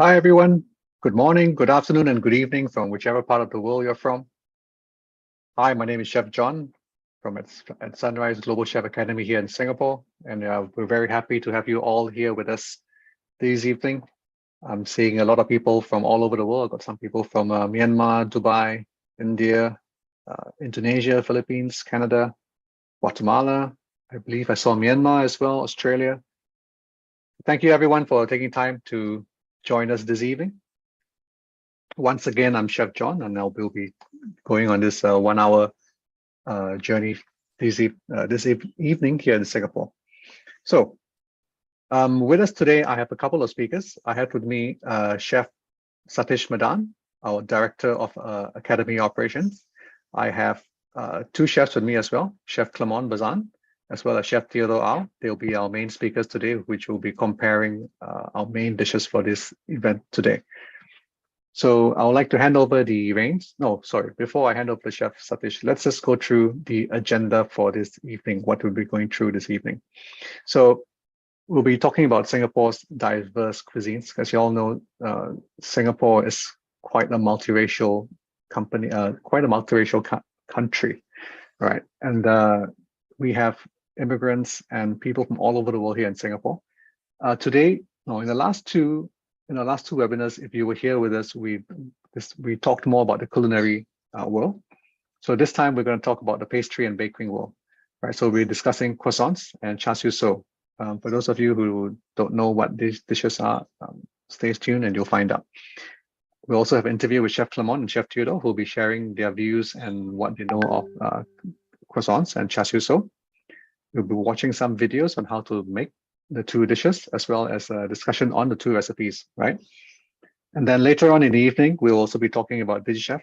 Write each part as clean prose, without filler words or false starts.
Hi, everyone. Good morning, good afternoon, and good evening from whichever part of the world you're from. Hi, my name is Chef John from at Sunrise Global Chef Academy here in Singapore, and we're very happy to have you all here with us this evening. I'm seeing a lot of people from all over the world. I've got some people from Myanmar, Dubai, India, Indonesia, Philippines, Canada, Guatemala. I believe I saw Myanmar as well, Australia. Thank you, everyone, for taking time to join us this evening. Once again, I'm Chef John, and we'll be going on this 1 hour journey this evening here in Singapore. So with us today, I have a couple of speakers. I have with me Chef Satish Madan, our Director of Academy Operations. I have two chefs with me as well, Chef Clement Bazan, as well as Chef Theodore Au. They'll be our main speakers today, which will be comparing our main dishes for this event today. So I would like to hand over the reins. No, sorry, before I hand over to Chef Satish, let's just go through the agenda for this evening, what we'll be going through this evening. So we'll be talking about Singapore's diverse cuisines. As you all know, Singapore is quite a multiracial country, right? And we have immigrants and people from all over the world here in Singapore. Today, in the last two webinars, if you were here with us, we talked more about the culinary world. So this time we're going to talk about the pastry and baking world, right? So we're discussing croissants and Char Siew Sou. For those of you who don't know what these dishes are, stay tuned and you'll find out. We also have an interview with Chef Clement and Chef Theodore, who will be sharing their views and what they know of croissants and Char Siew Sou. We'll be watching some videos on how to make the two dishes, as well as a discussion on the two recipes, right? And then later on in the evening, we'll also be talking about DigiChef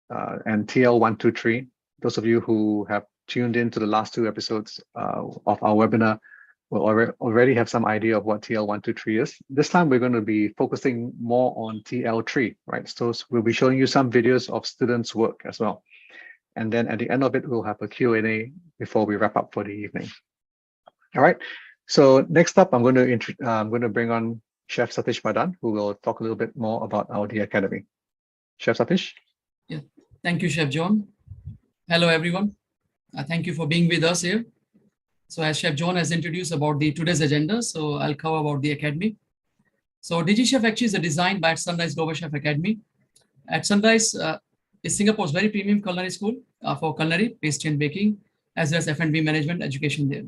and TL123. Those of you who have tuned into the last two episodes of our webinar will already have some idea of what TL123 is. This time, we're going to be focusing more on TL3, right? So we'll be showing you some videos of students' work as well. And then at the end of it, we'll have a Q&A before we wrap up for the evening. All right. So next up, I'm going to bring on Chef Satish Madan, who will talk a little bit more about our D Academy. Chef Satish. Yeah, thank you, Chef John. Hello, everyone. Thank you for being with us here. So as Chef John has introduced about today's agenda, so I'll cover about the Academy. So DigiChef actually is designed by Sunrise Global Chef Academy. At Sunrise is Singapore's very premium culinary school for culinary, pastry and baking, as well as F&B management education there.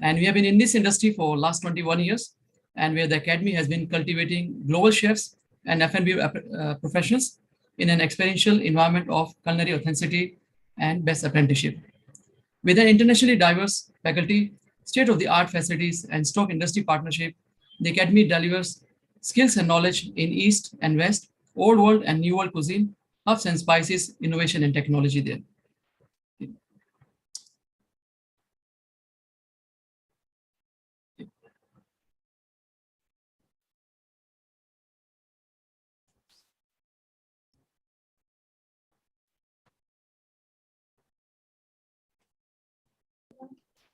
And we have been in this industry for last 21 years, and where the Academy has been cultivating global chefs and F&B professionals in an experiential environment of culinary authenticity and best apprenticeship. With an internationally diverse faculty, state-of-the-art facilities, and strong industry partnership, the Academy delivers skills and knowledge in East and West, Old World and New World cuisine, herbs and spices, innovation and technology there.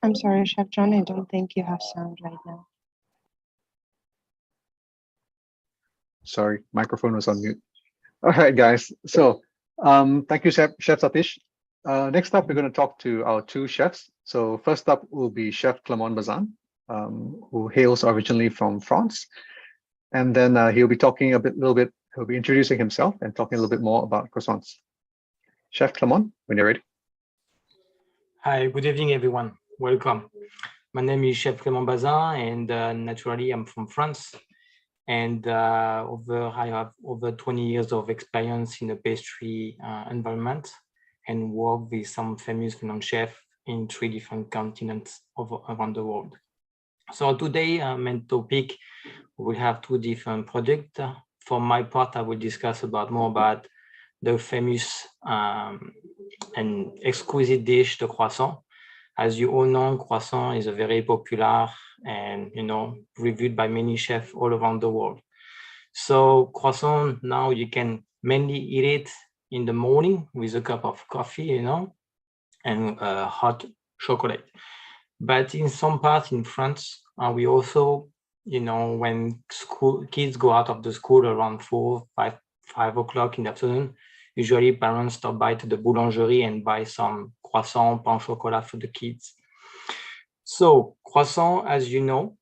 I'm sorry, Chef John, I don't think you have sound right now. Sorry, microphone was on mute. All right, guys. So thank you, Chef Satish. Next up, we're going to talk to our two chefs. So first up will be Chef Clement Bazan, who hails originally from France. And then he'll be talking he'll be introducing himself and talking a little bit more about croissants. Chef Clement, when you're ready. Hi, good evening, everyone. Welcome. My name is Chef Clement Bazin, and naturally I'm from France. And I have over 20 years of experience in the pastry environment and work with some famous French chefs in 3 different continents around the world. So today, main topic, we have 2 different projects. For my part, I will discuss more about the famous and exquisite dish, the croissant. As you all know, croissant is a very popular and reviewed by many chefs all around the world. So croissant, now you can mainly eat it in the morning with a cup of coffee, and hot chocolate. But in some parts in France, we also when kids go out of the school around 5 o'clock in the afternoon, usually parents stop by to the boulangerie and buy some croissant, pain au chocolat for the kids. So croissant, as you know,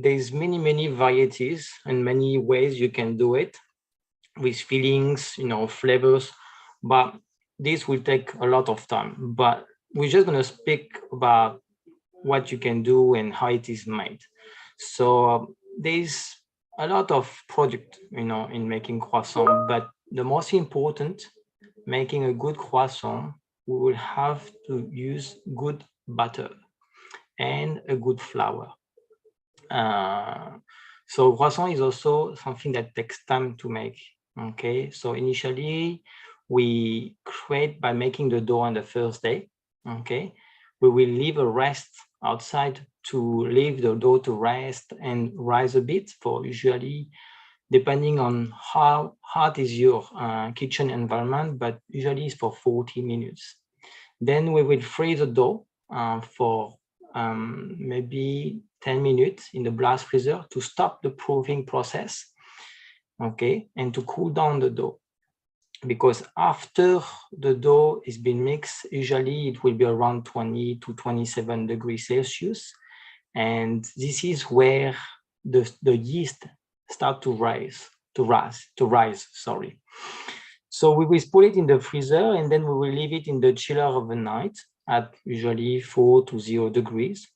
there's many varieties and many ways you can do it with fillings, flavors, but this will take a lot of time. But we're just going to speak about what you can do and how it is made. So there's a lot of product, in making croissant, but the most important, making a good croissant, we will have to use good butter and a good flour. So croissant is also something that takes time to make. Okay, so initially we create by making the dough on the first day. Okay, we will leave a rest outside to leave the dough to rest and rise a bit for usually, depending on how hot is your kitchen environment, but usually it's for 40 minutes. Then we will freeze the dough for maybe 10 minutes in the blast freezer to stop the proofing process, okay, and to cool down the dough. Because after the dough is been mixed, usually it will be around 20 to 27 degrees Celsius. And this is where the yeast start to rise. So we will put it in the freezer and then we will leave it in the chiller overnight at usually 4 to 0 degrees.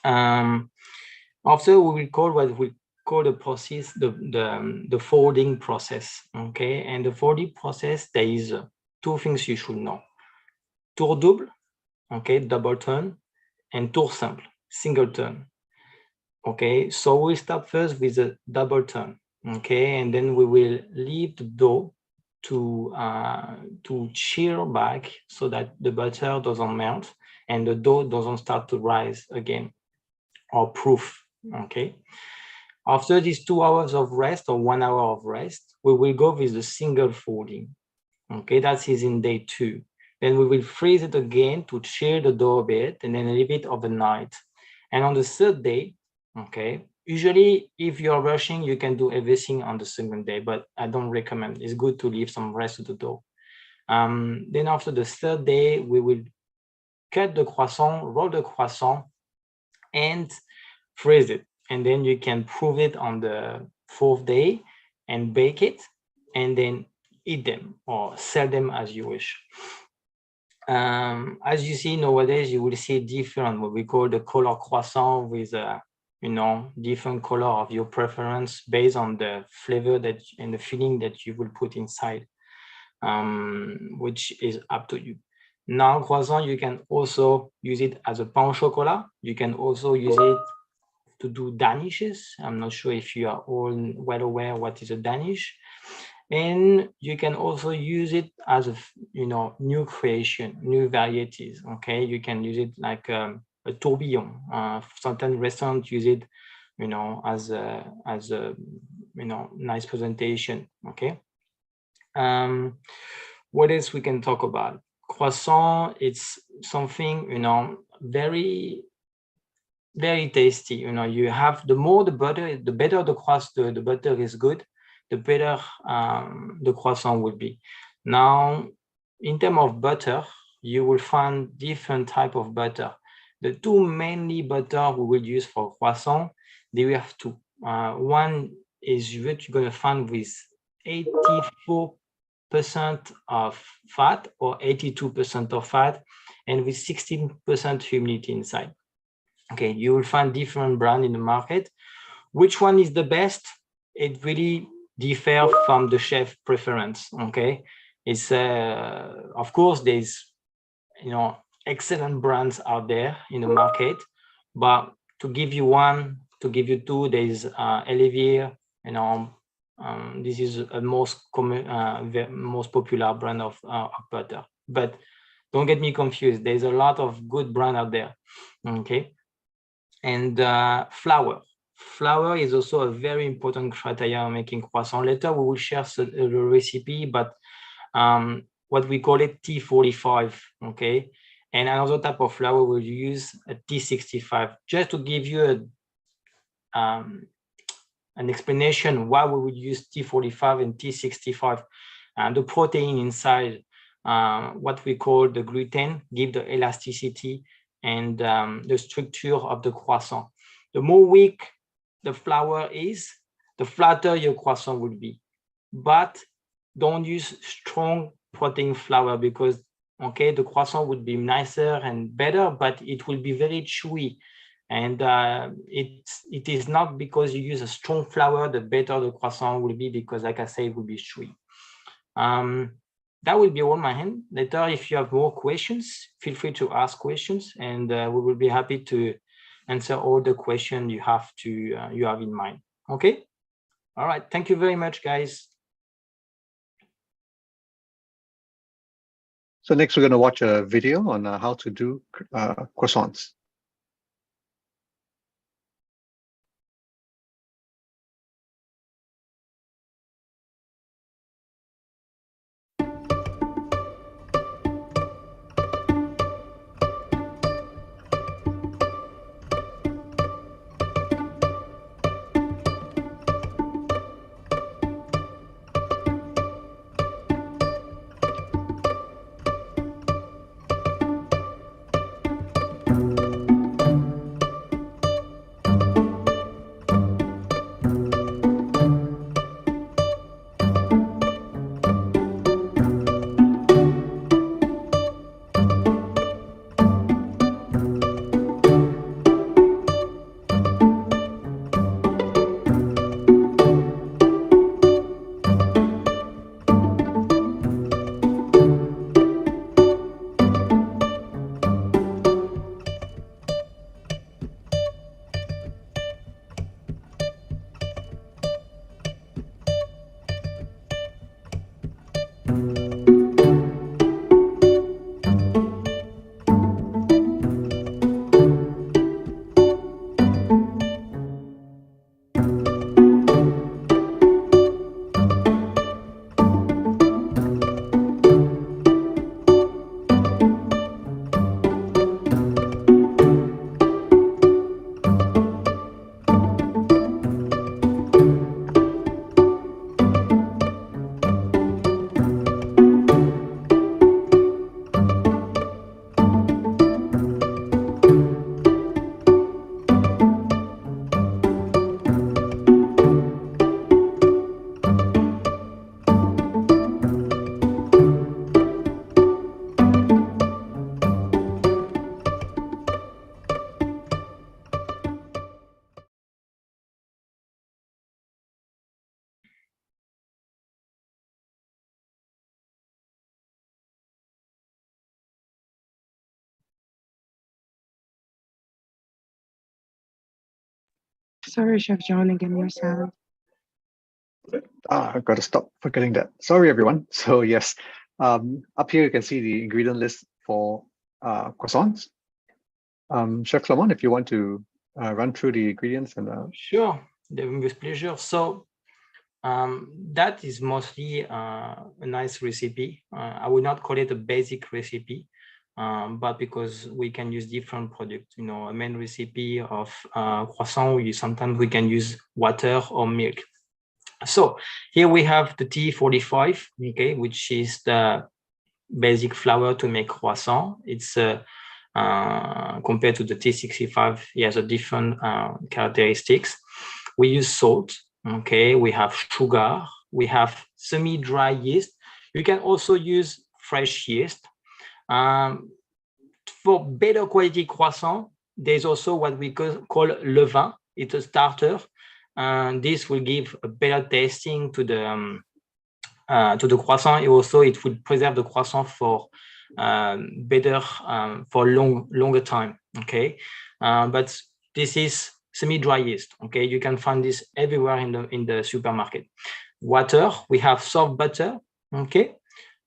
After we will call what we call the process, the folding process. Okay, and the folding process, there is two things you should know: tour double, okay, double turn, and tour simple, single turn. Okay, so we start first with a double turn. Okay, and then we will leave the dough to chill back so that the butter doesn't melt and the dough doesn't start to rise again or proof. Okay, after these 2 hours of rest or 1 hour of rest, we will go with the single folding. Okay, that is in day 2. Then we will freeze it again to chill the dough a bit and then leave it overnight. And on the 3rd day, okay, usually if you're rushing, you can do everything on the 2nd day, but I don't recommend. It's good to leave some rest to the dough. Then after the 3rd day, we will cut the croissant, roll the croissant, and freeze it. And then you can prove it on the 4th day and bake it and then eat them or sell them as you wish. As you see nowadays, you will see different, what we call the color croissant with different color of your preference based on the flavor that and the filling that you will put inside, which is up to you. Now croissant, you can also use it as a pain au chocolat. You can also use it to do danishes. I'm not sure if you are all well aware what is a danish. And you can also use it as a new creation, new varieties. Okay, you can use it like a tourbillon. Certain restaurants use it, as a nice presentation. Okay. What else we can talk about? Croissant, it's something very, very tasty. You have the more the butter, the better the crust, the butter is good, the better the croissant will be. Now, in terms of butter, you will find different type of butter. The two mainly butter we will use for croissant, they will have two. One is what you're going to find with 84% of fat or 82% of fat and with 16% humidity inside. Okay, you will find different brand in the market. Which one is the best? It really differs from the chef preference. Okay, it's of course there's excellent brands out there in the market, but to give you one, to give you two, there's Olivier. This is a most popular brand of butter. But don't get me confused. There's a lot of good brand out there. Okay. And flour. Flour is also a very important criteria making croissant. Later we will share the recipe, but what we call it T45. Okay. And another type of flour we'll use a T65, just to give you an explanation why we would use T45 and T65. The protein inside, what we call the gluten, give the elasticity and the structure of the croissant. The more weak the flour is, the flatter your croissant will be. But don't use strong protein flour because, okay, the croissant would be nicer and better, but it will be very chewy. And it is not because you use a strong flour, the better the croissant will be, because like I say, it will be chewy. That will be all my hand. Later, if you have more questions, feel free to ask questions, and we will be happy to answer all the questions you have in mind. Okay. All right. Thank you very much, guys. So next, we're going to watch a video on how to do croissants. Sorry, Chef John, again, your sound. I've got to stop forgetting that. Sorry, everyone. So yes, up here you can see the ingredient list for croissants. Chef Clement, if you want to run through the ingredients and Sure, with pleasure. So that is mostly a nice recipe. I would not call it a basic recipe, but because we can use different products, you know, a main recipe of croissant, sometimes we can use water or milk. So here we have the T45, okay, which is the basic flour to make croissant. It's compared to the T65, it has a different characteristics. We use salt, okay, we have sugar, we have semi-dry yeast. You can also use fresh yeast. For better quality croissant, there's also what we call levain. It's a starter, and this will give a better tasting to the croissant. Also, it would preserve the croissant for better for longer time. Okay, but this is semi-dry yeast. Okay, you can find this everywhere in the supermarket. Water, we have soft butter. Okay,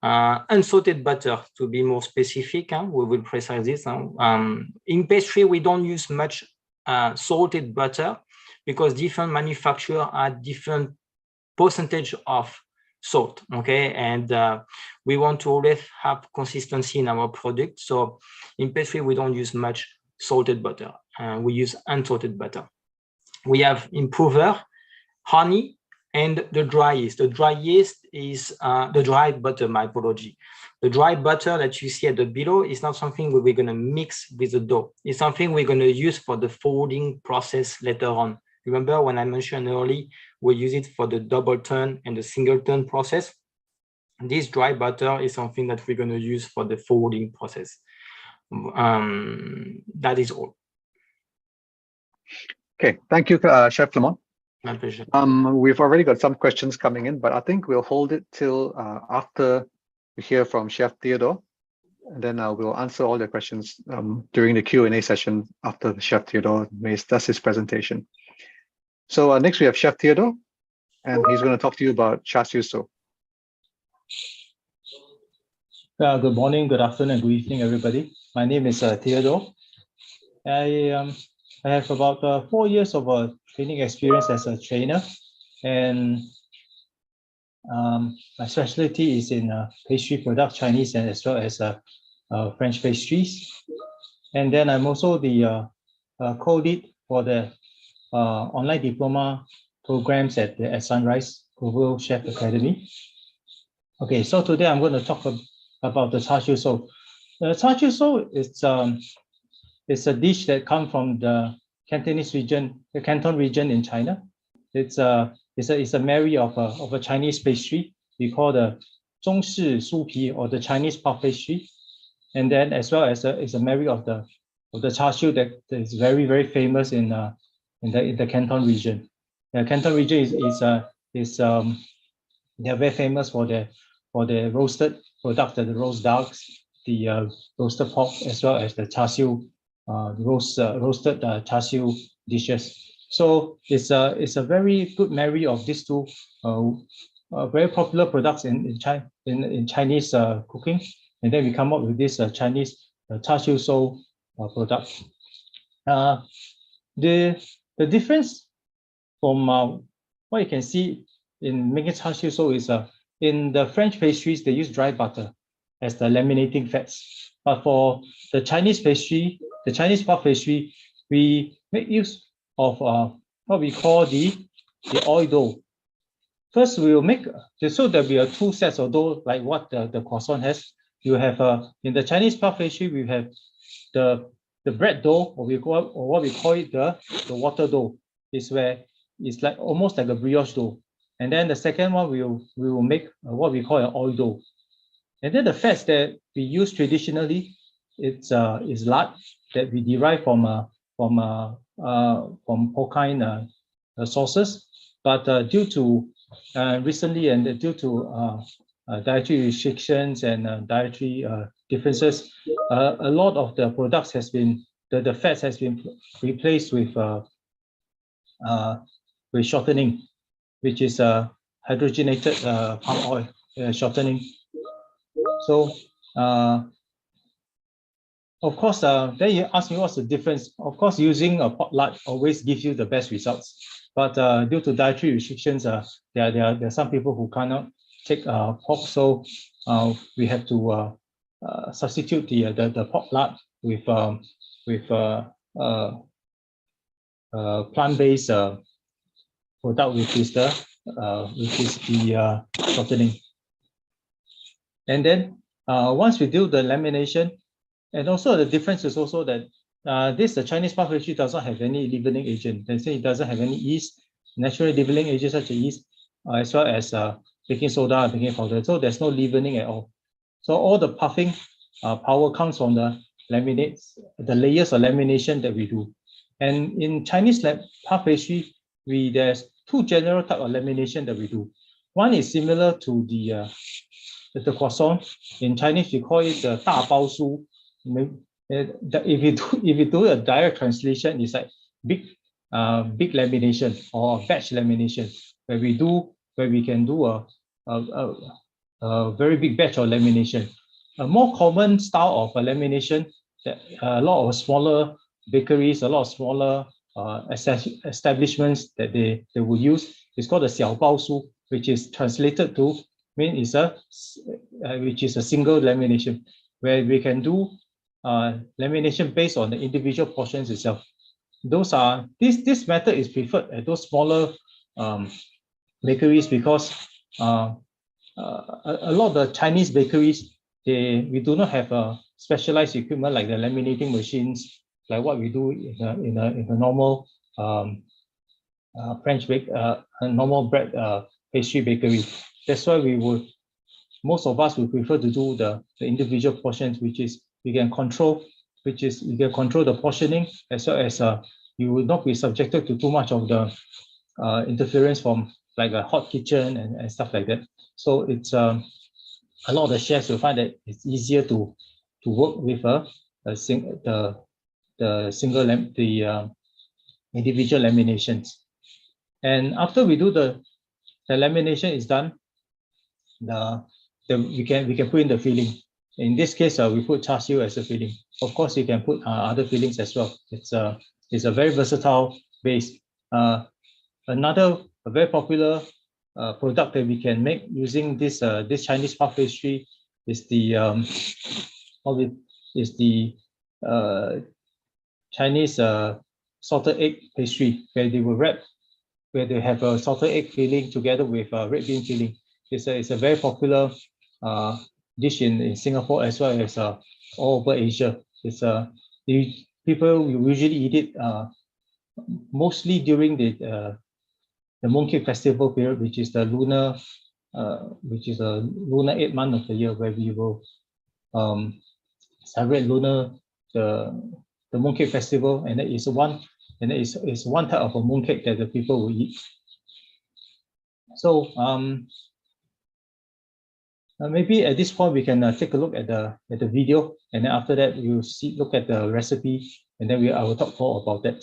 unsalted butter to be more specific. We will precise this. In pastry, we don't use much salted butter because different manufacturers add different percentage of salt. Okay, and we want to always have consistency in our product. So in pastry, we don't use much salted butter. We use unsalted butter. we have improver, honey, and the dry yeast. The dry yeast is the dry butter, my apology. The dry butter that you see at the below is not something we're going to mix with the dough. It's something we're going to use for the folding process later on. Remember when I mentioned earlier, we use it for the double turn and the single turn process. This dry butter is something that we're going to use for the folding process. That is all. Okay, thank you, Chef Clement. My pleasure. We've already got some questions coming in, but I think we'll hold it till after we hear from Chef Theodore, and then we'll answer all the questions during the Q&A session after the Chef Theodore does his presentation. So next we have Chef Theodore, and he's going to talk to you about Char Siew Sou. Good morning, good afternoon, and good evening, everybody. My name is Theodore. I have about 4 years of training experience as a trainer, and my specialty is in pastry products, Chinese and as well as French pastries. And then I'm also the co-lead for the online diploma programs at Sunrise Global Chef Academy. Okay, so today I'm going to talk about the Char Siew Sou. The Char Siew Sou is a dish that comes from the Cantonese region, the Canton region in China. It's a marry of a Chinese pastry we call the Zhongshi Supi, or the Chinese puff pastry, and then as well as it's a marry of the char siu that is very famous in the Canton region. The Canton region is they're very famous for their roasted products, the roast ducks, the roasted pork, as well as the char siu, roasted char siu dishes. So it's a very good marry of these two very popular products in Chinese cooking, and then we come up with this Chinese Char Siew Sou product. The difference from what you can see in making Char Siew Sou is in the French pastries they use dry butter as the laminating fats, but for the Chinese pastry, the Chinese puff pastry, we make use of what we call the oil dough. First, we will make, so there'll be 2 sets of dough like what the croissant has. You have in the Chinese puff pastry, we have the bread dough, or what we call it the water dough. Is where it's like almost like a brioche dough. And then the second one we will make what we call an oil dough. And then the fats that we use traditionally, it's is lard that we derive from porcine sources, but due to recently and due to dietary restrictions and dietary differences, a lot of the products has been the fats has been replaced with shortening, which is hydrogenated palm oil shortening. So of course, then you ask me what's the difference. Of course, using a pot lard always gives you the best results, but due to dietary restrictions, there are some people who cannot take pork, so we have to substitute the pork lard with plant-based product, which is the shortening. And then once we do the lamination, and also the difference is also that the Chinese puff pastry does not have any leavening agent. They say it doesn't have any yeast, natural leavening agents such as yeast, as well as baking soda and baking powder. So there's no leavening at all. So all the puffing power comes from the laminates, the layers of lamination that we do. And in Chinese puff pastry, there's 2 general types of lamination that we do. One is similar to the croissant. In Chinese, we call it the 大包酥. If you do a direct translation, it's like big lamination or batch lamination, where we can do a very big batch of lamination. A more common style of lamination that a lot of smaller bakeries, a lot of smaller establishments that they will use is called the 小包酥, which is translated to mean which is a single lamination, where we can do lamination based on the individual portions itself. this method is preferred at those smaller bakeries because a lot of the Chinese bakeries, we do not have a specialized equipment like the laminating machines, like what we do in a normal French bake, a normal bread pastry bakery. That's why most of us would prefer to do the individual portions, which is you can control the portioning, as well as you will not be subjected to too much of the interference from like a hot kitchen and stuff like that. So it's a lot of the chefs will find that it's easier to work with the individual laminations. And after we do the lamination is done, we can put in the filling. In this case, we put char siu as a filling. Of course, you can put other fillings as well. It's a very versatile base. Another very popular product that we can make using this Chinese puff pastry is the Chinese salted egg pastry, where they have a salted egg filling together with red bean filling. It's a very popular dish in Singapore as well as all over Asia. People usually eat it mostly during the Mooncake Festival period, which is the lunar 8th month of the year, where we will celebrate the Mooncake Festival, and it is one type of a mooncake that the people will eat. So maybe at this point we can take a look at the video, and then after that you look at the recipe, and then I will talk more about that.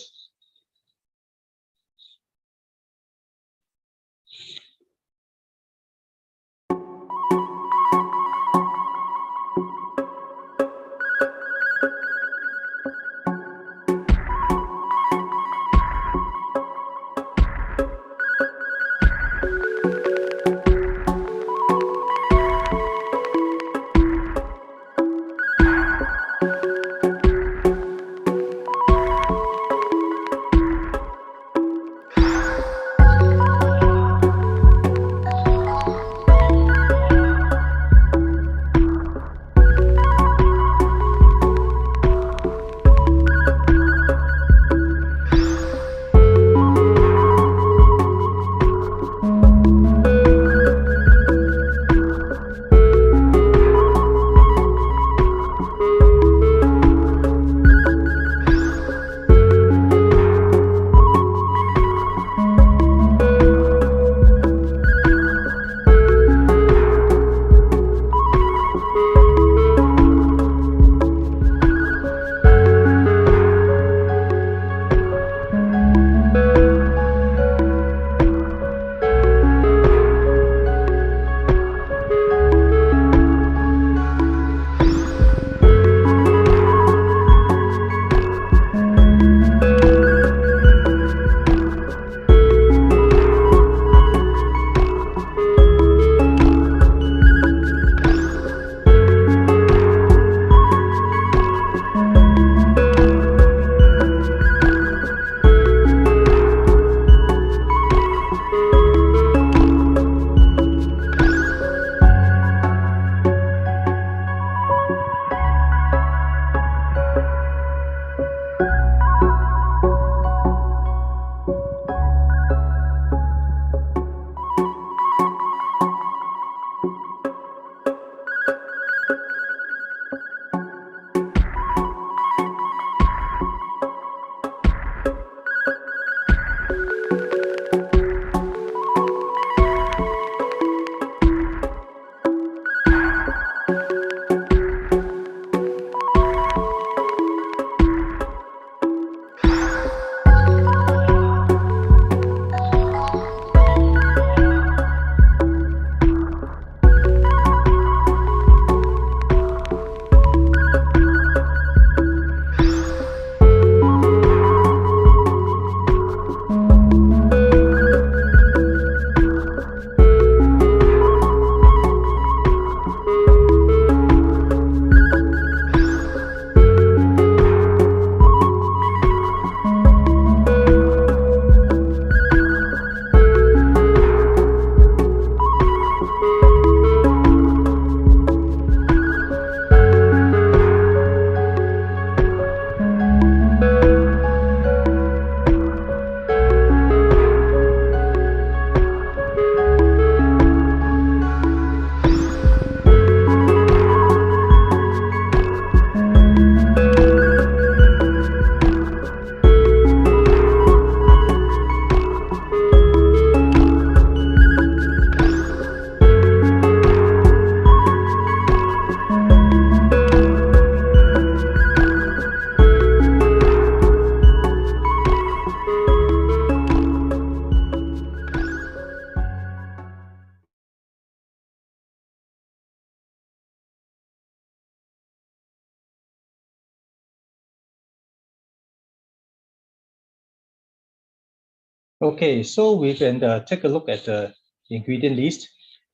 Okay, so we can take a look at the ingredient list.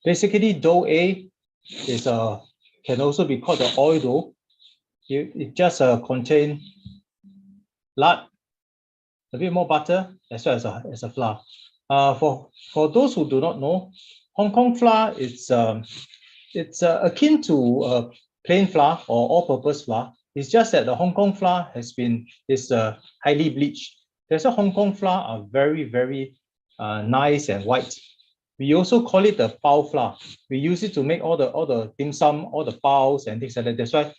Basically, dough A is can also be called the oil dough. It just contain lard, a bit more butter, as well as a flour. For those who do not know, Hong Kong flour it's akin to plain flour or all-purpose flour. It's just that the Hong Kong flour is highly bleached. That's why Hong Kong flour are very nice and white. We also call it the bao flour. We use it to make all the dim sum, all the baos and things like that. That's why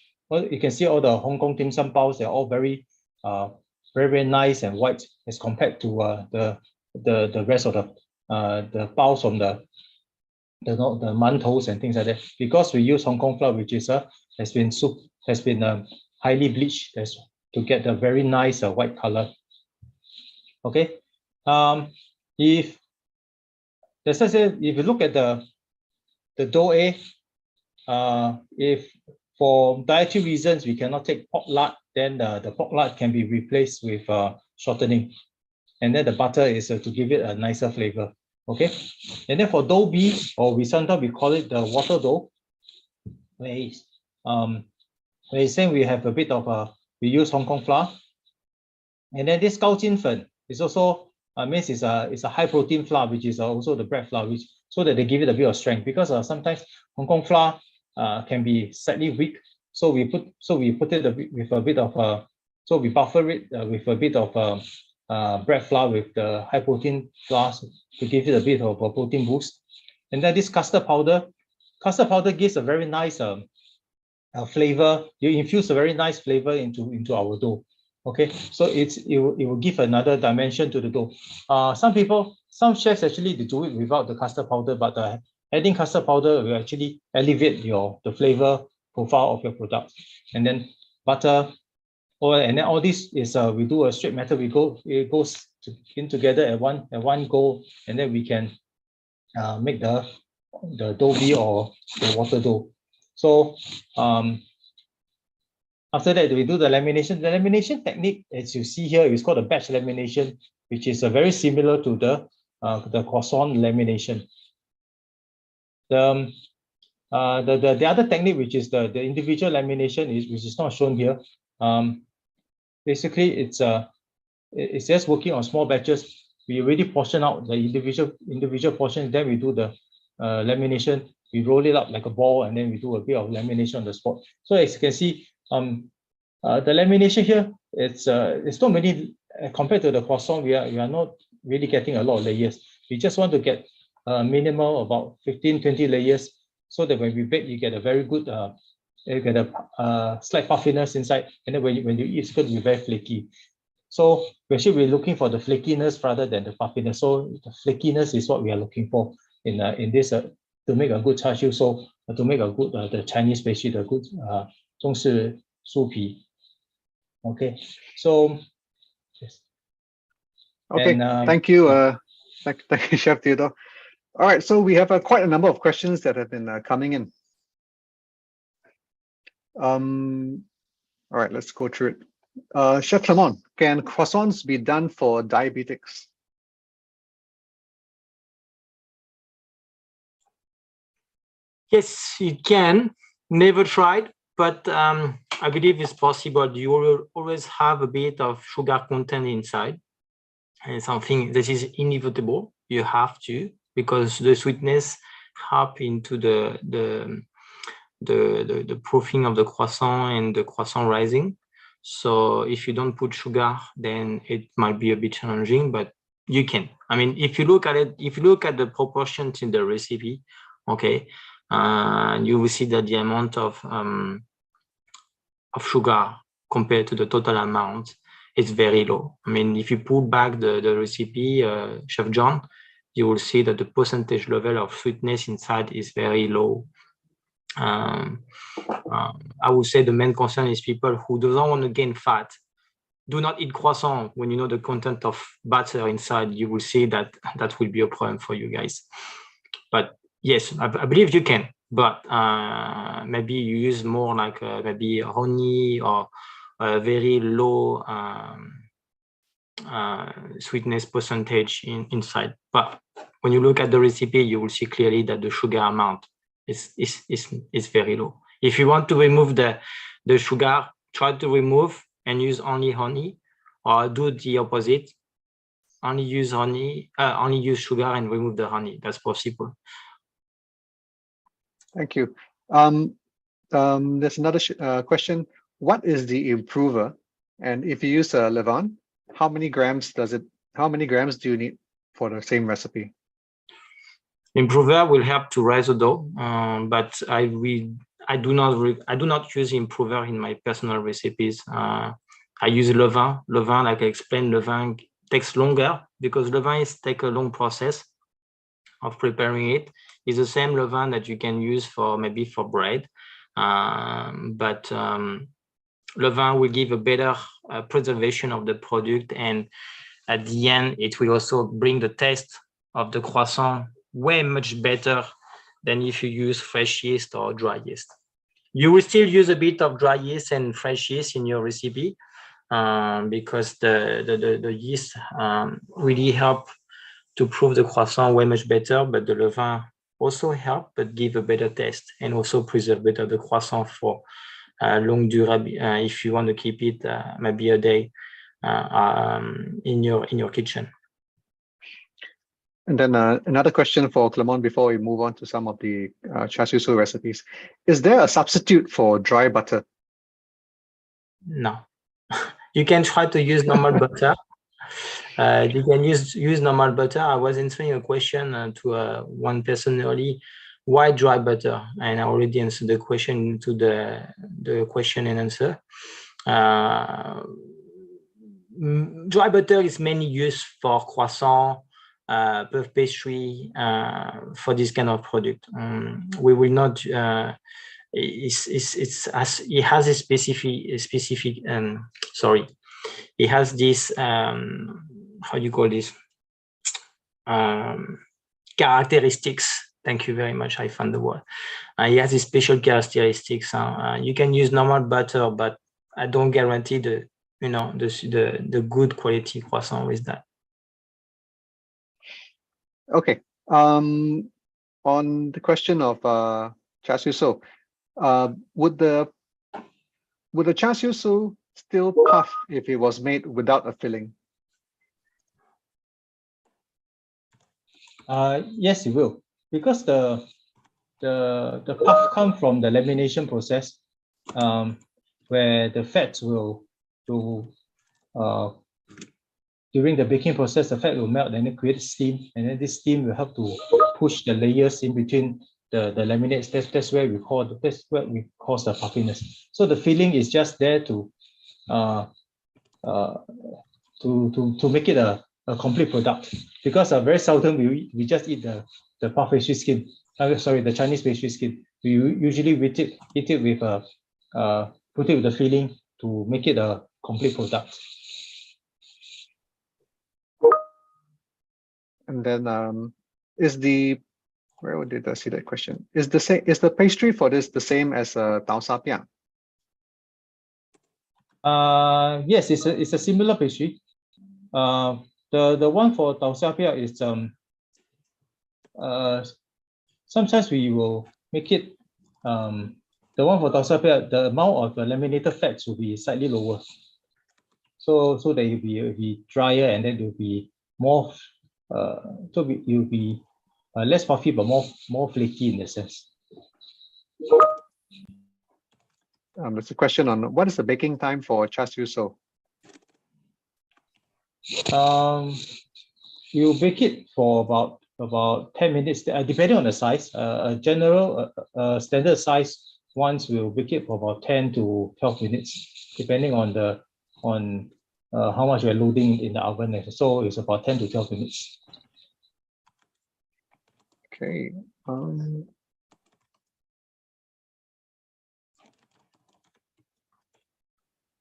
you can see all the Hong Kong dim sum baos. They're all very nice and white as compared to the rest of the baos from the mantos and things like that. Because we use Hong Kong flour, which is has been highly bleached to get a very nice white color. Okay, if as I said, if you look at the dough A, if for dietary reasons we cannot take pork lard, then the pork lard can be replaced with shortening, and then the butter is to give it a nicer flavor. Okay, and then for dough B, or sometimes we call it the water dough, where it's saying we have a bit of we use Hong Kong flour, and then this Gao Jin Fen is also means it's a high protein flour, which is also the bread flour, which so that they give it a bit of strength, because sometimes Hong Kong flour can be slightly weak, so we put it with a bit of so we buffer it with a bit of bread flour with the high protein flour to give it a bit of a protein boost. And then this custard powder gives a very nice flavor. You infuse a very nice flavor into our dough. Okay, so it will give another dimension to the dough. Some chefs actually they do it without the custard powder, but adding custard powder will actually elevate the flavor profile of your product. And then butter, and then all this is we do a straight method. It goes in together at one go, and then we can make the dough B or the water dough. So after that, we do the lamination. The lamination technique, as you see here, is called a batch lamination, which is very similar to the croissant lamination. The other technique, which is the individual lamination, which is not shown here. Basically, it's just working on small batches. We already portion out the individual portions. Then we do the lamination. We roll it up like a ball, and then we do a bit of lamination on the spot. So as you can see, the lamination here, it's not many compared to the croissant. We are not really getting a lot of layers. We just want to get minimal about 15-20 layers, so that when we bake, you get a very good you get a slight puffiness inside, and then when you eat, it's going to be very flaky. So actually we're looking for the flakiness rather than the puffiness. So the flakiness is what we are looking for in this to make a good char siew sou, to make a good the Chinese pastry, the good 中式酥皮. Okay, so yes. Okay, and, thank you, thank you, Chef Theodore. All right, so we have quite a number of questions that have been coming in. All right, let's go through it. Chef Clement, can croissants be done for diabetics? Yes, it can. Never tried, but I believe it's possible. You will always have a bit of sugar content inside, and something that is inevitable. You have to, because the sweetness help into the proofing of the croissant and the croissant rising. So if you don't put sugar, then it might be a bit challenging, but you can. I mean, if you look at it, if you look at the proportions in the recipe, okay, you will see that the amount of sugar compared to the total amount is very low. I mean, if you pull back the recipe, Chef John, you will see that the percentage level of sweetness inside is very low. I would say the main concern is people who don't want to gain fat. Do not eat croissant when you know the content of butter inside. You will see that that will be a problem for you guys. But yes, I believe you can. But maybe you use more like maybe honey or very low sweetness percentage inside. But when you look at the recipe, you will see clearly that the sugar amount is very low. If you want to remove the sugar, try to remove and use only honey, or do the opposite. Only use honey, only use sugar and remove the honey. That's possible. Thank you. There's another question. What is the improver? And if you use a levain, how many grams do you need for the same recipe? Improver will help to raise the dough, but I do not use improver in my personal recipes. I use levain. Levain, like I explained, levain takes longer because levain takes a long process of preparing it. It's the same levain that you can use for maybe for bread, but levain will give a better preservation of the product, and at the end, it will also bring the taste of the croissant way much better than if you use fresh yeast or dry yeast. You will still use a bit of dry yeast and fresh yeast in your recipe because the yeast really help to prove the croissant way much better, but the levain also help, but give a better taste and also preserve better the croissant for long durability. If you want to keep it maybe a day in your kitchen. And then another question for Clement before we move on to some of the Char Siew Sou recipes. Is there a substitute for dry butter? No. You can try to use normal butter. You can use normal butter. I was answering a question to one person early. Why dry butter? And I already answered the question to the question and answer. Dry butter is mainly used for croissant, puff pastry, for this kind of product. We will not. It has a specific. Sorry, it has this. How do you call this? Characteristics. Thank you very much. I found the word. It has these special characteristics. You can use normal butter, but I don't guarantee the good quality croissant with that. Okay. On the question of Char Siew Sou, would the Char Siew Sou still puff if it was made without a filling? Yes, it will, because the puff come from the lamination process, where the fats will during the baking process, the fat will melt and it creates steam, and then this steam will help to push the layers in between the laminates. That's what we cause the puffiness. So the filling is just there to make it a complete product, because very seldom we just eat the puff pastry skin. The Chinese pastry skin. We usually eat it with put it with the filling to make it a complete product. And then where did I see that question? Is the pastry for this the same as tau sa piang? Yes, it's a similar pastry. The one for tau sa piang is sometimes we will make it the one for tau sa piang, the amount of the laminated fats will be slightly lower, so that it will be drier, and then it will be more so it will be less puffy but more flaky in a sense. There's a question on what is the baking time for Char Siew Sou? You bake it for about 10 minutes, depending on the size. A general standard size ones will bake it for about 10 to 12 minutes, depending on how much we're loading in the oven. So it's about 10 to 12 minutes. Okay.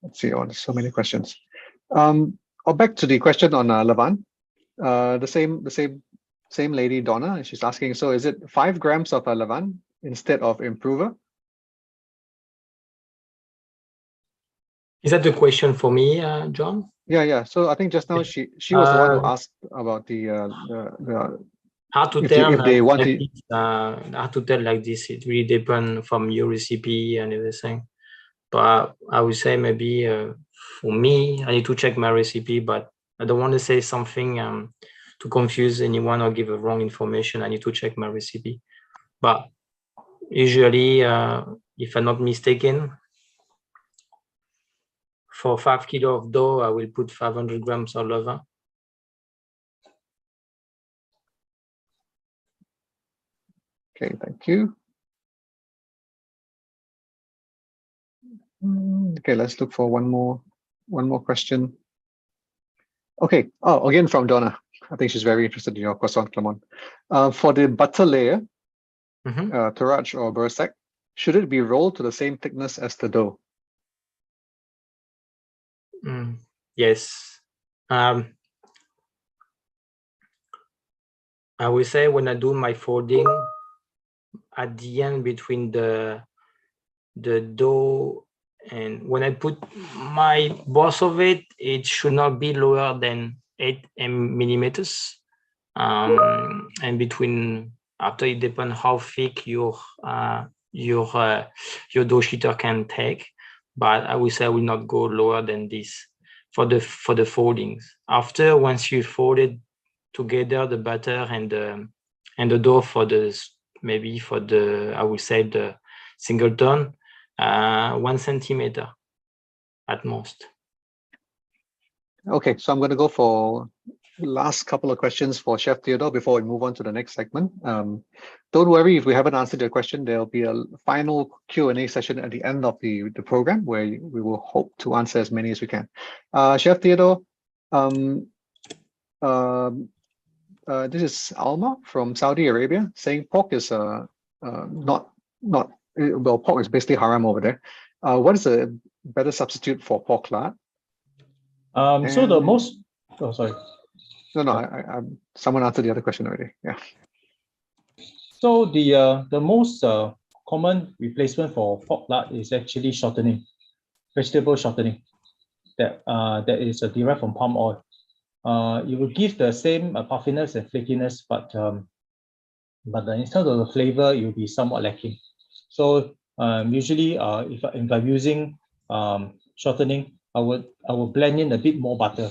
Let's see. Oh, there's so many questions. Back to the question on levain. The same lady, Donna, and she's asking, so is it 5 grams of levain instead of improver? Is that the question for me, John? Yeah. So I think just now she was the one who asked about the how to if tell they want like to. this, how to tell like this. It really depends from your recipe and everything. But I would say maybe for me, I need to check my recipe, but I don't want to say something to confuse anyone or give a wrong information. I need to check my recipe. But usually, if I'm not mistaken, for 5 kilos of dough, I will put 500 grams of levain. Okay, thank you. Okay, let's look for one more question. Okay. Oh, again from Donna. I think she's very interested in your croissant, Clement. For the butter layer, Taraj or Bersac, should it be rolled to the same thickness as the dough? Yes. I will say when I do my folding, at the end between the dough and when I put my boss of it, it should not be lower than 8 millimeters. And between, after it depends how thick your dough sheeter can take, but I will say I will not go lower than this for the foldings. After, once you fold it together, the butter and the dough for the maybe for the, I would say the singleton, 1 centimeter at most. Okay, so I'm going to go for last couple of questions for Chef Theodore before we move on to the next segment. Don't worry if we haven't answered your question. There'll be a final Q&A session at the end of the program where we will hope to answer as many as we can. Chef Theodore, this is Alma from Saudi Arabia saying pork is well, pork is basically haram over there. What is a better substitute for pork lard? So the most, oh sorry. No, I someone answered the other question already. Yeah. So the most common replacement for pork lard is actually shortening, vegetable shortening, that is derived from palm oil. It will give the same puffiness and flakiness, but instead of the flavor, it will be somewhat lacking. So usually, if I'm using shortening, I will blend in a bit more butter.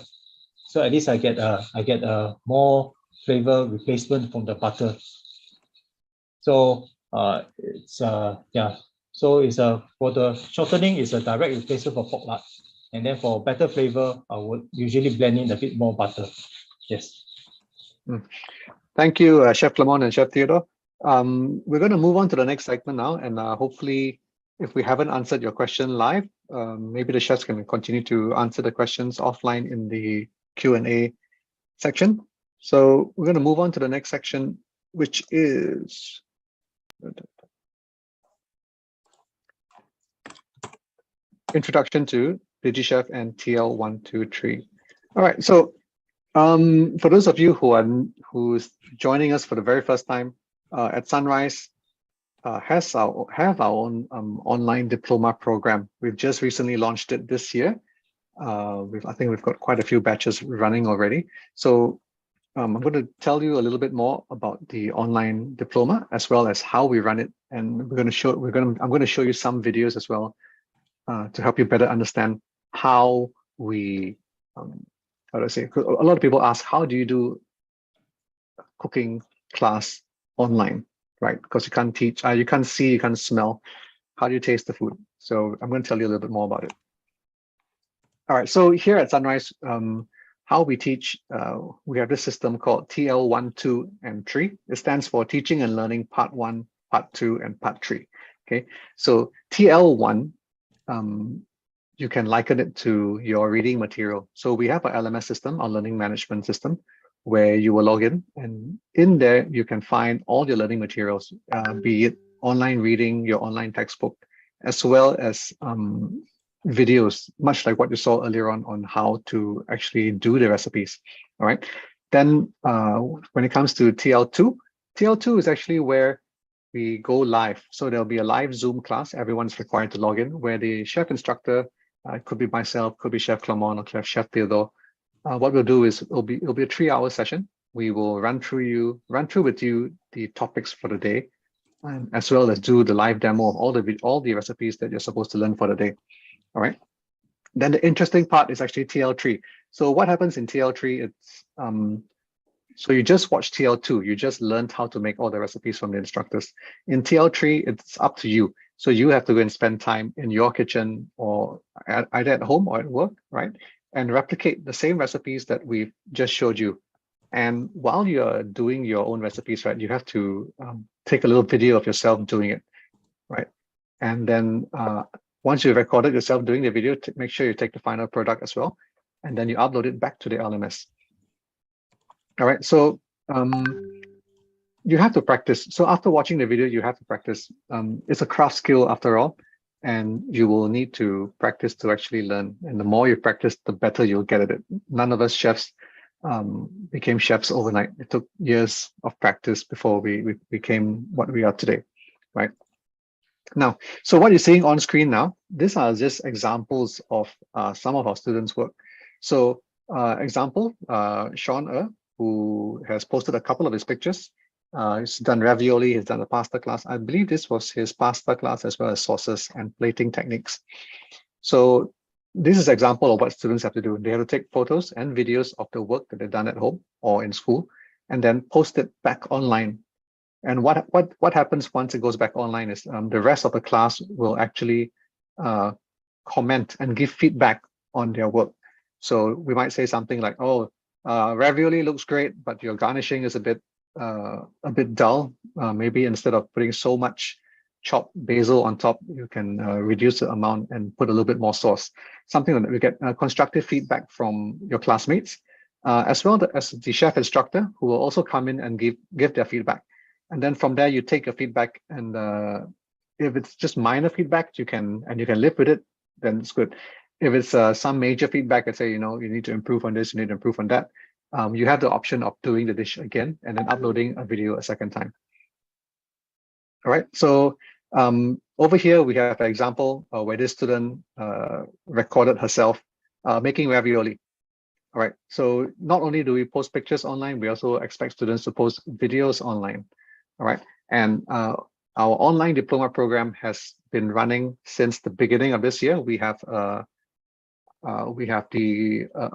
So at least I get a more flavor replacement from the butter. So it's yeah. So it's for the shortening is a direct replacement for pork lard, and then for better flavor, I would usually blend in a bit more butter. Yes. Thank you, Chef Clement and Chef Theodore. We're going to move on to the next segment now, and hopefully, if we haven't answered your question live, maybe the chefs can continue to answer the questions offline in the Q&A section. So we're going to move on to the next section, which is introduction to DigiChef and TL123. All right, so for those of you who's joining us for the very first time, at Sunrise have our own online diploma program. We've just recently launched it this year. I think we've got quite a few batches running already. So I'm going to tell you a little bit more about the online diploma as well as how we run it, and I'm going to show you some videos as well to help you better understand how we. How do I say? A lot of people ask, how do you do a cooking class online, right? Because you can't teach, you can't see, you can't smell. How do you taste the food? So I'm going to tell you a little bit more about it. All right, so here at Sunrise, how we teach, we have this system called TL1, 2, and 3. It stands for Teaching and Learning Part 1, Part 2, and Part 3. Okay, so TL1, you can liken it to your reading material. So we have our LMS system, our learning management system, where you will log in, and in there you can find all your learning materials, be it online reading, your online textbook, as well as videos, much like what you saw earlier on how to actually do the recipes. All right. Then when it comes to TL2, TL2 is actually where we go live. So there'll be a live Zoom class. Everyone's required to log in, where the chef instructor It could be myself, could be Chef Clement or Chef Theodore. What we'll do is it'll be a 3-hour session. We will run through with you the topics for the day, and as well as do the live demo of all the recipes that you're supposed to learn for the day. All right. Then the interesting part is actually TL3. So what happens in TL3? It's so you just watch TL2. You just learned how to make all the recipes from the instructors. In TL3, it's up to you. So you have to go and spend time in your kitchen or either at home or at work, right? And replicate the same recipes that we've just showed you. And while you're doing your own recipes, right, you have to take a little video of yourself doing it, right? And then once you've recorded yourself doing the video, make sure you take the final product as well. And then you upload it back to the LMS. All right, so you have to practice. So after watching the video, you have to practice. It's a craft skill after all, and you will need to practice to actually learn. And the more you practice, the better you'll get at it. None of us chefs became chefs overnight. It took years of practice before we became what we are today, right? Now, so what you're seeing on screen now, these are just examples of some of our students' work. So example, Sean who has posted a couple of his pictures. He's done ravioli, he's done a pasta class. I believe this was his pasta class as well as sauces and plating techniques. So this is an example of what students have to do. They have to take photos and videos of the work that they've done at home or in school, and then post it back online. And what happens once it goes back online is the rest of the class will actually comment and give feedback on their work. So we might say something like, "Oh, ravioli looks great, but your garnishing is a bit dull. Maybe instead of putting so much chopped basil on top, you can reduce the amount and put a little bit more sauce." Something like that. We get constructive feedback from your classmates, as well as the chef instructor, who will also come in and give their feedback. And then from there, you take your feedback, and if it's just minor feedback, you can live with it, then it's good. If it's some major feedback, let's say, you need to improve on this, you need to improve on that, you have the option of doing the dish again and then uploading a video a second time. All right, so over here we have an example where this student recorded herself making ravioli. All right, so not only do we post pictures online, we also expect students to post videos online. All right, and our online diploma program has been running since the beginning of this year. We have a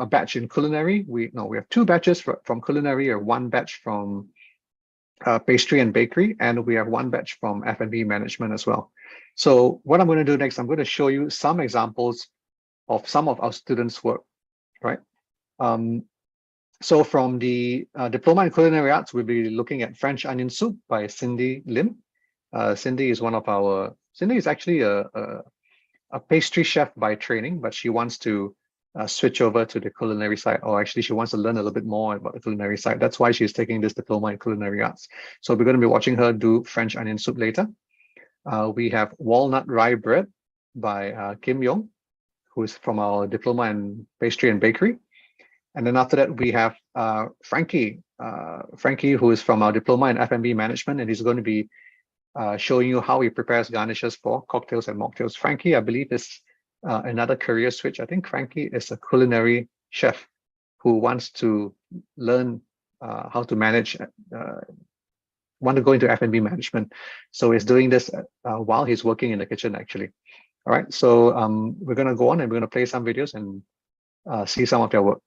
batch in culinary. We have 2 batches from culinary, or 1 batch from pastry and bakery, and we have 1 batch from F&B management as well. So what I'm going to do next, I'm going to show you some examples of some of our students' work, right? So from the Diploma in Culinary Arts, we'll be looking at French onion soup by Cindy Lim. Cindy is actually a pastry chef by training, but she wants to switch over to the culinary side, or actually she wants to learn a little bit more about the culinary side. That's why she's taking this diploma in culinary arts. So we're going to be watching her do French onion soup later. We have walnut rye bread by Kim Yong, who is from our diploma in pastry and bakery. And then after that, we have Frankie, who is from our diploma in F&B management, and he's going to be showing you how he prepares garnishes for cocktails and mocktails. Frankie, I believe, is another career switch. I think Frankie is a culinary chef who wants to learn how to manage, want to go into F&B management. So he's doing this while he's working in the kitchen, actually. All right, so we're going to go on and we're going to play some videos and see some of their work.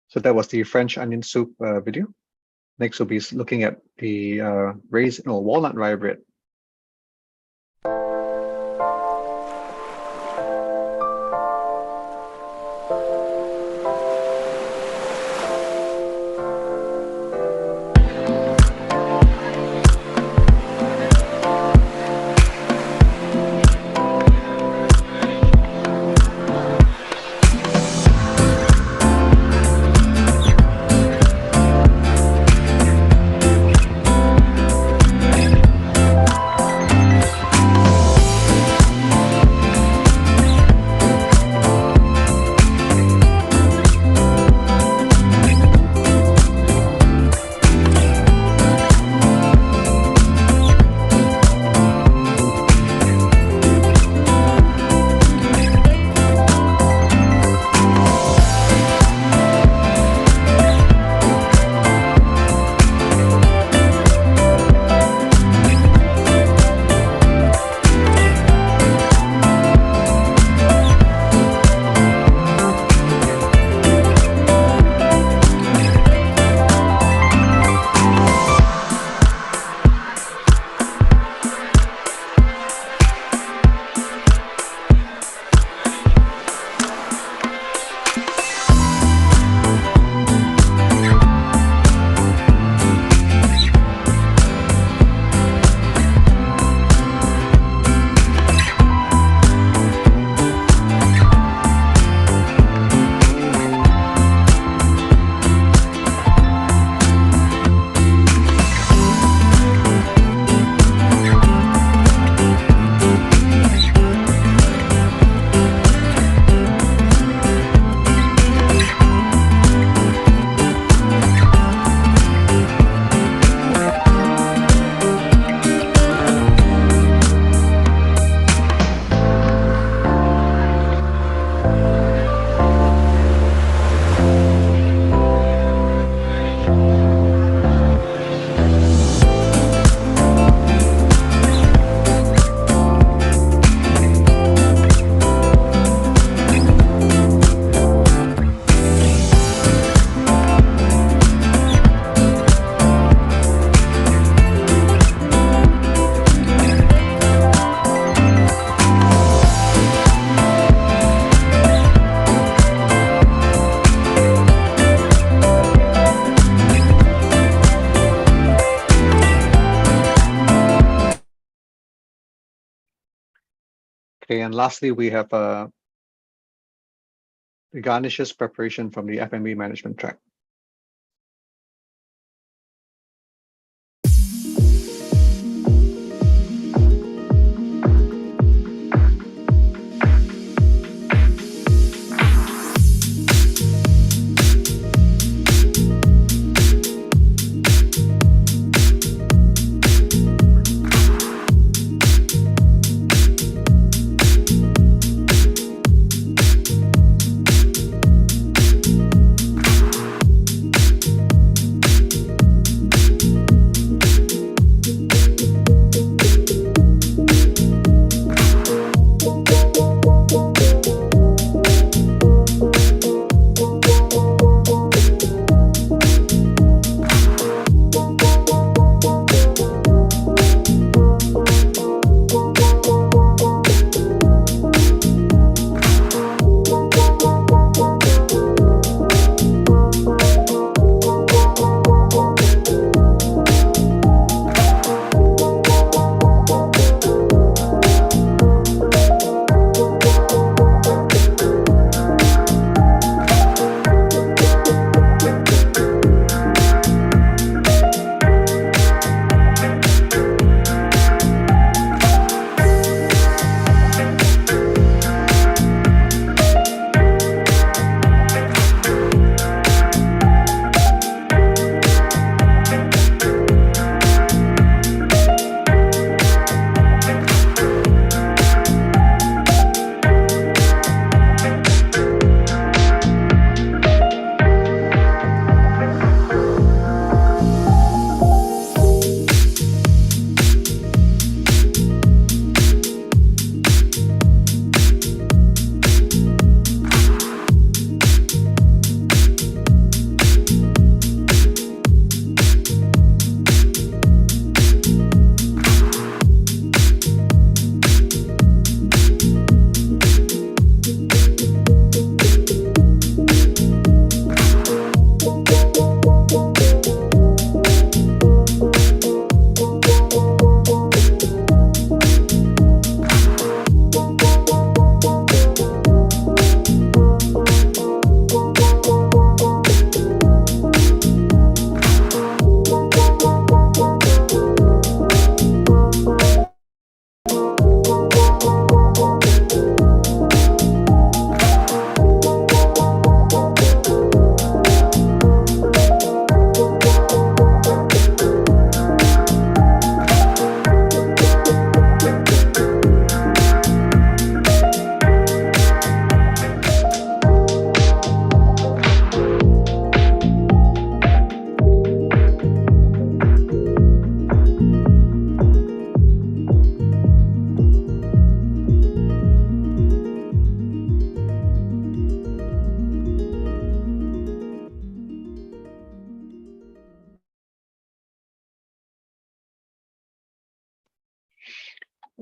So that was the French onion soup video. Next, we'll be looking at the walnut rye bread. Okay, and lastly, we have the garnishes preparation from the F&B management track.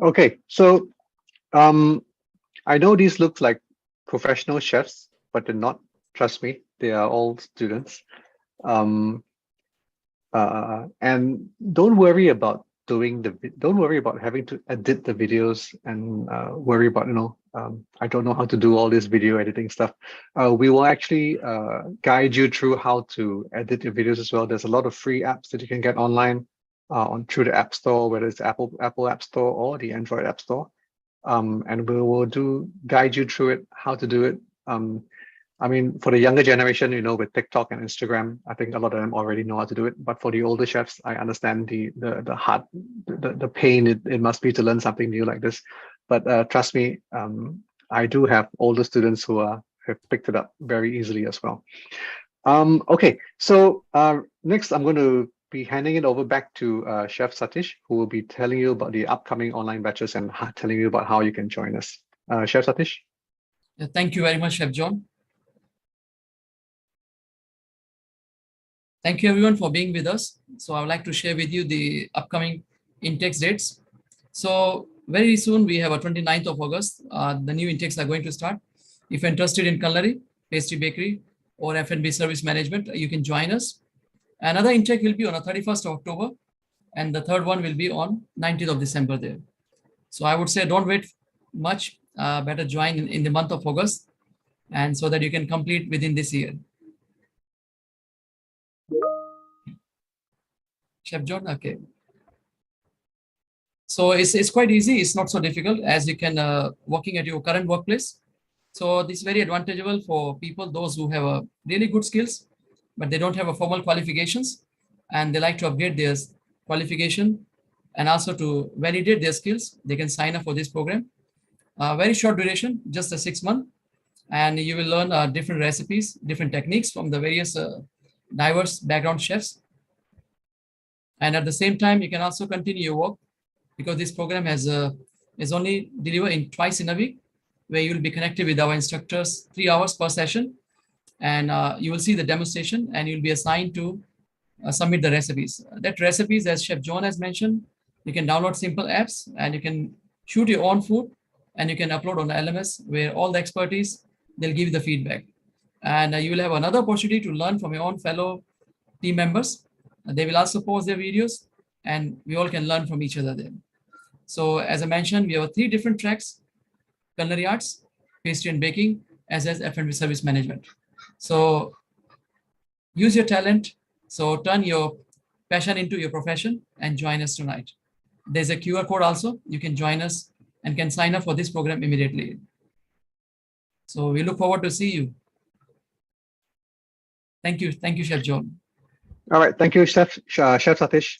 Okay, so I know these look like professional chefs, but they're not. Trust me, they are all students. And don't worry about don't worry about having to edit the videos and worry about, I don't know how to do all this video editing stuff. We will actually guide you through how to edit your videos as well. There's a lot of free apps that you can get online through the App Store, whether it's Apple App Store or the Android App Store. And we will guide you through it, how to do it. I mean, for the younger generation, with TikTok and Instagram, I think a lot of them already know how to do it. But for the older chefs, I understand the pain it must be to learn something new like this. But trust me, I do have older students who have picked it up very easily as well. Okay, so next I'm going to be handing it over back to Chef Satish, who will be telling you about the upcoming online batches and telling you about how you can join us. Chef Satish? Yeah, thank you very much, Chef John. Thank you everyone for being with us. So I would like to share with you the upcoming intakes dates. So very soon we have a 29th of August. The new intakes are going to start. If you're interested in culinary, pastry bakery, or F&B service management, you can join us. Another intake will be on the 31st of October, and the third one will be on 19th of December there. So I would say don't wait much, better join in the month of August, and so that you can complete within this year. Chef John, okay. So it's quite easy. It's not so difficult as you can working at your current workplace. So this is very advantageable for people, those who have a really good skills, but they don't have a formal qualifications, and they like to upgrade their qualification and also to validate their skills. They can sign up for this program. Very short duration, just a 6 month, and you will learn different recipes, different techniques from the various diverse background chefs. And at the same time, you can also continue your work, because this program is only delivered in twice in a week, where you will be connected with our instructors 3 hours per session, and you will see the demonstration, and you'll be assigned to submit the recipes. That recipes, as Chef John has mentioned, you can download simple apps and you can shoot your own food, and you can upload on the LMS, where all the expertise, they'll give you the feedback. And you will have another opportunity to learn from your own fellow team members. They will also post their videos, and we all can learn from each other there. So as I mentioned, we have 3 different tracks: culinary arts, pastry and baking, as well as F&B service management. So use your talent. So turn your passion into your profession and join us tonight. There's a QR code also. You can join us and can sign up for this program immediately. So we look forward to see you. Thank you. Thank you, Chef John. All right, thank you, Chef Satish.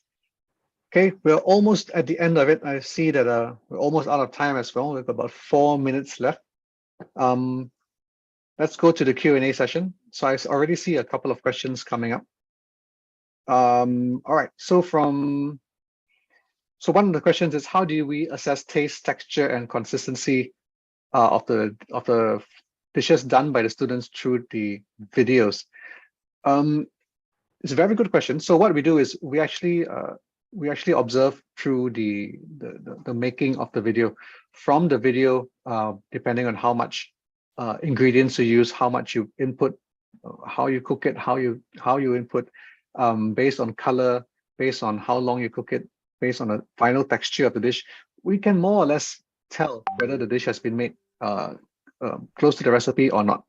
Okay, we're almost at the end of it. I see that we're almost out of time as well. We have about 4 minutes left. Let's go to the Q&A session. So I already see a couple of questions coming up. All right, so one of the questions is, how do we assess taste, texture, and consistency of the dishes done by the students through the videos? It's a very good question. So what we do is we actually observe through the making of the video. From the video, depending on how much ingredients you use, how much you input, how you cook it, how you input, based on color, based on how long you cook it, based on the final texture of the dish, we can more or less tell whether the dish has been made close to the recipe or not.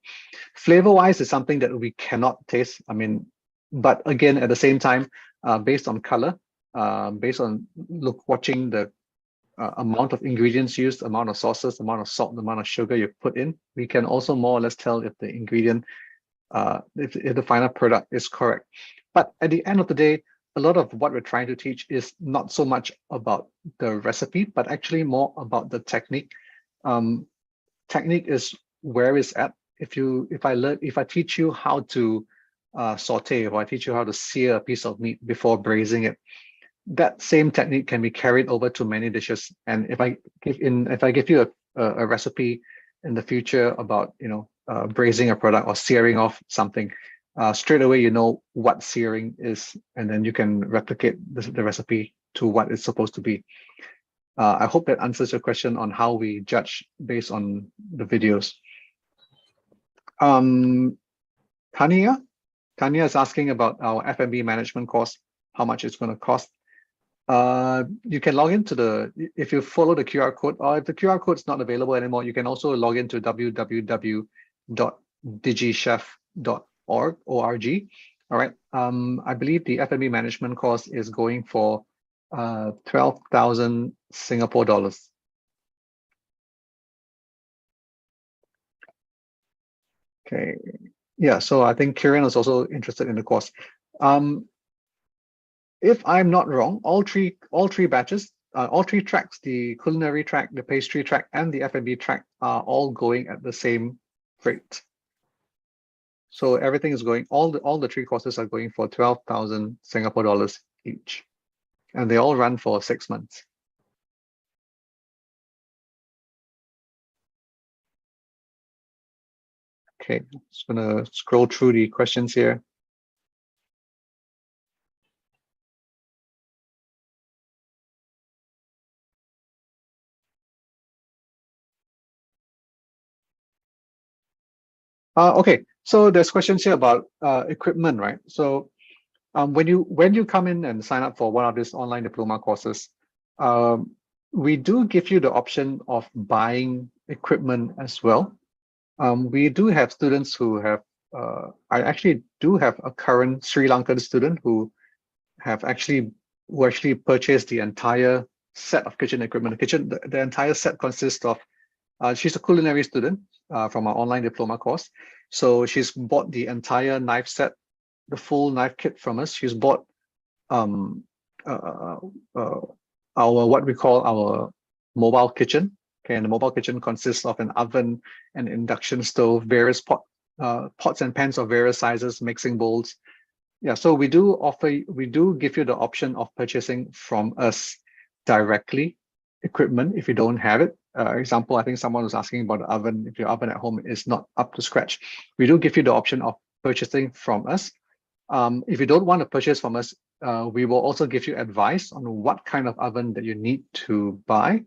Flavor-wise is something that we cannot taste. I mean, but again, at the same time, based on color, based on watching the amount of ingredients used, amount of sauces, amount of salt, the amount of sugar you put in, we can also more or less tell if the ingredient, if the final product is correct. But at the end of the day, a lot of what we're trying to teach is not so much about the recipe, but actually more about the technique. Technique is where it's at. If I teach you how to saute, or I teach you how to sear a piece of meat before braising it, that same technique can be carried over to many dishes. And if I give you a recipe in the future about braising a product or searing off something, straight away you know what searing is, and then you can replicate the recipe to what it's supposed to be. I hope that answers your question on how we judge based on the videos. Tanya is asking about our F&B management course, how much it's going to cost. You can log into if you follow the QR code, or if the QR code is not available anymore, you can also log into www.digichef.org. All right. I believe the F&B management course is going for 12,000 Singapore dollars. Okay. Yeah, so I think Kieran is also interested in the course. If I'm not wrong, all three batches, all three tracks, the culinary track, the pastry track, and the F&B track, are all going at the same rate. So everything is going, all the three courses are going for 12,000 Singapore dollars each, and they all run for 6 months. Okay, just gonna scroll through the questions here. Okay, so there's questions here about equipment, right? So when you come in and sign up for one of these online diploma courses, we do give you the option of buying equipment as well. We do have students who have, I actually do have a current Sri Lankan student who actually purchased the entire set of kitchen equipment. The entire set consists of, she's a culinary student from our online diploma course. So she's bought the entire knife set, the full knife kit from us. She's bought our what we call our mobile kitchen. Okay, and the mobile kitchen consists of an oven, an induction stove, various pots and pans of various sizes, mixing bowls. Yeah, so we do give you the option of purchasing from us directly equipment if you don't have it. Example, I think someone was asking about the oven. If your oven at home is not up to scratch, we do give you the option of purchasing from us. If you don't want to purchase from us, we will also give you advice on what kind of oven that you need to buy.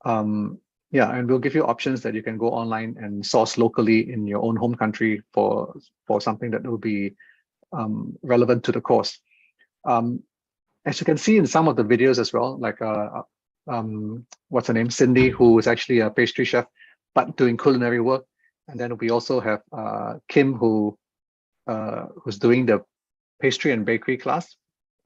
Yeah, and we'll give you options that you can go online and source locally in your own home country for something that will be relevant to the course. As you can see in some of the videos as well, like what's her name, Cindy, who is actually a pastry chef but doing culinary work, and then we also have Kim, who's doing the pastry and bakery class,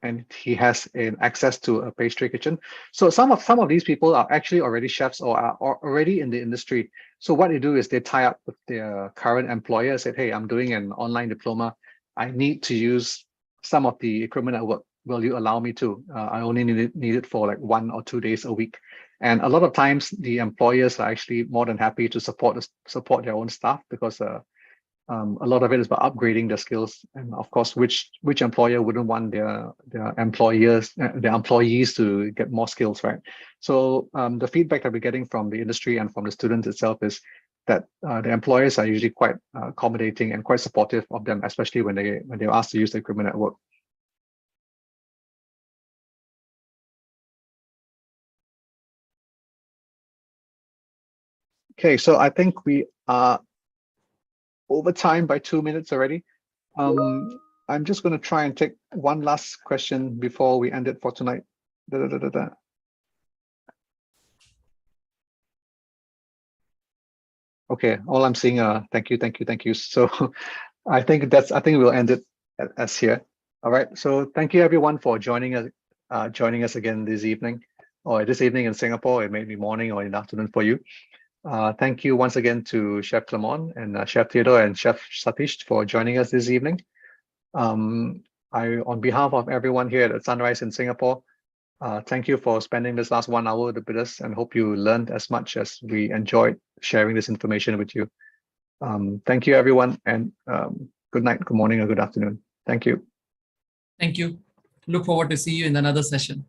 and he has access to a pastry kitchen. So some of these people are actually already chefs or are already in the industry. So what they do is they tie up with their current employer and say, hey, I'm doing an online diploma. I need to use some of the equipment at work. Will you allow me to? I only need it for like 1 or 2 days a week. And a lot of times the employers are actually more than happy to support their own staff, because a lot of it is about upgrading their skills. And of course, which employer wouldn't want their employees to get more skills, right? So the feedback that we're getting from the industry and from the students itself is that the employers are usually quite accommodating and quite supportive of them, especially when they're asked to use the equipment at work. Okay, so I think we are over time by 2 minutes already. I'm just going to try and take one last question before we end it for tonight. Okay, all I'm seeing thank you. So I think we'll end it as here. All right. So thank you everyone for joining us again this evening, or this evening in Singapore. It may be morning or in the afternoon for you. Thank you once again to Chef Clement and Chef Theodore and Chef Satish for joining us this evening. On behalf of everyone here at Sunrise in Singapore, thank you for spending this last 1 hour with us, and hope you learned as much as we enjoyed sharing this information with you. Thank you, everyone, and good night, good morning, or good afternoon. Thank you. Thank you. Look forward to see you in another session.